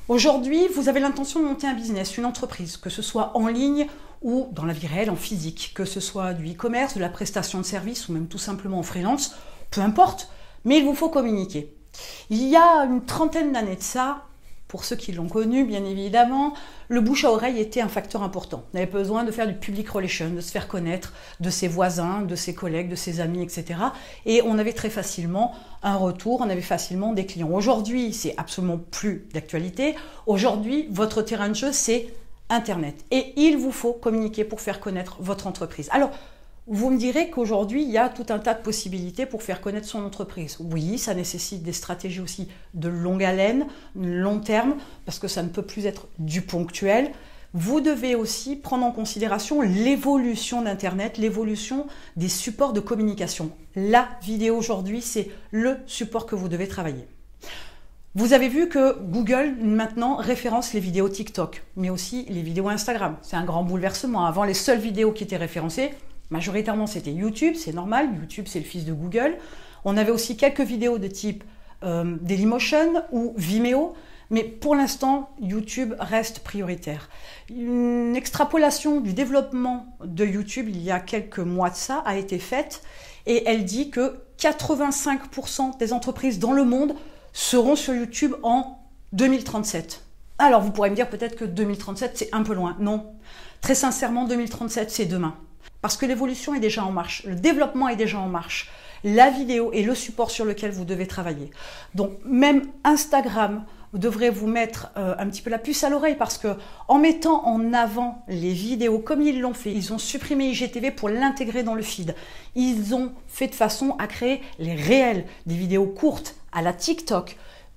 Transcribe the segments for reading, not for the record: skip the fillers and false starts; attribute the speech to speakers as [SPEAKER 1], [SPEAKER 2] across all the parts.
[SPEAKER 1] Aujourd'hui, vous avez l'intention de monter un business, une entreprise, que ce soit en ligne ou dans la vie réelle, en physique, que ce soit du e-commerce, de la prestation de services ou même tout simplement en freelance, peu importe, mais il vous faut communiquer. Il y a une trentaine d'années de ça, pour ceux qui l'ont connu, bien évidemment, le bouche à oreille était un facteur important. On avait besoin de faire du public relation, de se faire connaître de ses voisins, de ses collègues, de ses amis, etc. Et on avait très facilement un retour, on avait facilement des clients. Aujourd'hui, c'est absolument plus d'actualité. Aujourd'hui, votre terrain de jeu, c'est Internet. Et il vous faut communiquer pour faire connaître votre entreprise. Alors, vous me direz qu'aujourd'hui, il y a tout un tas de possibilités pour faire connaître son entreprise. Oui, ça nécessite des stratégies aussi de longue haleine, long terme, parce que ça ne peut plus être du ponctuel. Vous devez aussi prendre en considération l'évolution d'Internet, l'évolution des supports de communication. La vidéo aujourd'hui, c'est le support que vous devez travailler. Vous avez vu que Google, maintenant, référence les vidéos TikTok, mais aussi les vidéos Instagram. C'est un grand bouleversement. Avant, les seules vidéos qui étaient référencées, majoritairement, c'était YouTube, c'est normal. YouTube, c'est le fils de Google. On avait aussi quelques vidéos de type Dailymotion ou Vimeo. Mais pour l'instant, YouTube reste prioritaire. Une extrapolation du développement de YouTube, il y a quelques mois de ça, a été faite. Et elle dit que 85% des entreprises dans le monde seront sur YouTube en 2037. Alors, vous pourrez me dire peut-être que 2037, c'est un peu loin. Non. Très sincèrement, 2037, c'est demain. Parce que l'évolution est déjà en marche, le développement est déjà en marche. La vidéo est le support sur lequel vous devez travailler. Donc même Instagram, vous devrez vous mettre un petit peu la puce à l'oreille parce que en mettant en avant les vidéos comme ils l'ont fait, ils ont supprimé IGTV pour l'intégrer dans le feed. Ils ont fait de façon à créer les réels, des vidéos courtes à la TikTok.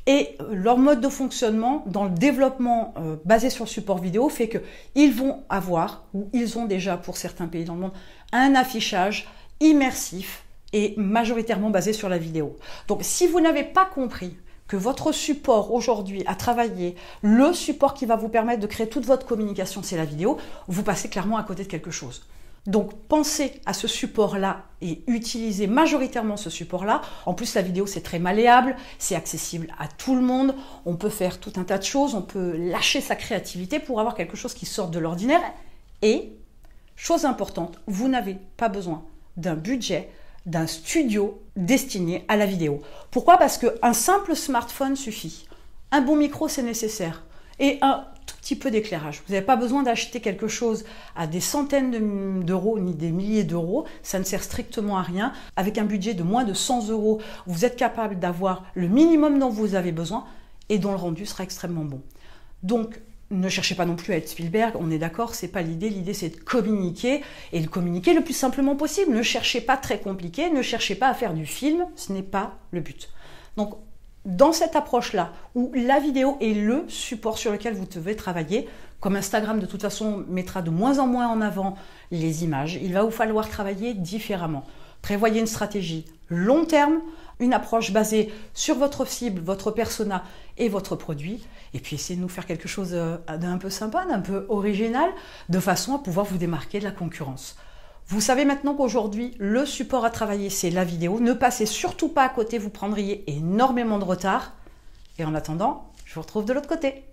[SPEAKER 1] Et leur mode de fonctionnement dans le développement basé sur le support vidéo fait qu'ils vont avoir, ou ils ont déjà pour certains pays dans le monde, un affichage immersif et majoritairement basé sur la vidéo. Donc si vous n'avez pas compris que votre support aujourd'hui à travailler, le support qui va vous permettre de créer toute votre communication, c'est la vidéo, vous passez clairement à côté de quelque chose. Donc pensez à ce support-là et utilisez majoritairement ce support-là. En plus, la vidéo, c'est très malléable, c'est accessible à tout le monde. On peut faire tout un tas de choses, on peut lâcher sa créativité pour avoir quelque chose qui sort de l'ordinaire. Et, chose importante, vous n'avez pas besoin d'un budget, d'un studio destiné à la vidéo. Pourquoi? Parce qu'un simple smartphone suffit. Un bon micro, c'est nécessaire. Et un tout petit peu d'éclairage. Vous n'avez pas besoin d'acheter quelque chose à des centaines d'euros ni des milliers d'euros. Ça ne sert strictement à rien. Avec un budget de moins de 100 euros, vous êtes capable d'avoir le minimum dont vous avez besoin et dont le rendu sera extrêmement bon. Donc, ne cherchez pas non plus à être Spielberg, on est d'accord, c'est pas l'idée. L'idée, c'est de communiquer et de communiquer le plus simplement possible. Ne cherchez pas très compliqué, ne cherchez pas à faire du film, ce n'est pas le but. Donc, dans cette approche-là, où la vidéo est le support sur lequel vous devez travailler, comme Instagram de toute façon mettra de moins en moins en avant les images, il va vous falloir travailler différemment. Prévoyez une stratégie long terme, une approche basée sur votre cible, votre persona et votre produit, et puis essayez de nous faire quelque chose d'un peu sympa, d'un peu original, de façon à pouvoir vous démarquer de la concurrence. Vous savez maintenant qu'aujourd'hui, le support à travailler, c'est la vidéo. Ne passez surtout pas à côté, vous prendriez énormément de retard. Et en attendant, je vous retrouve de l'autre côté.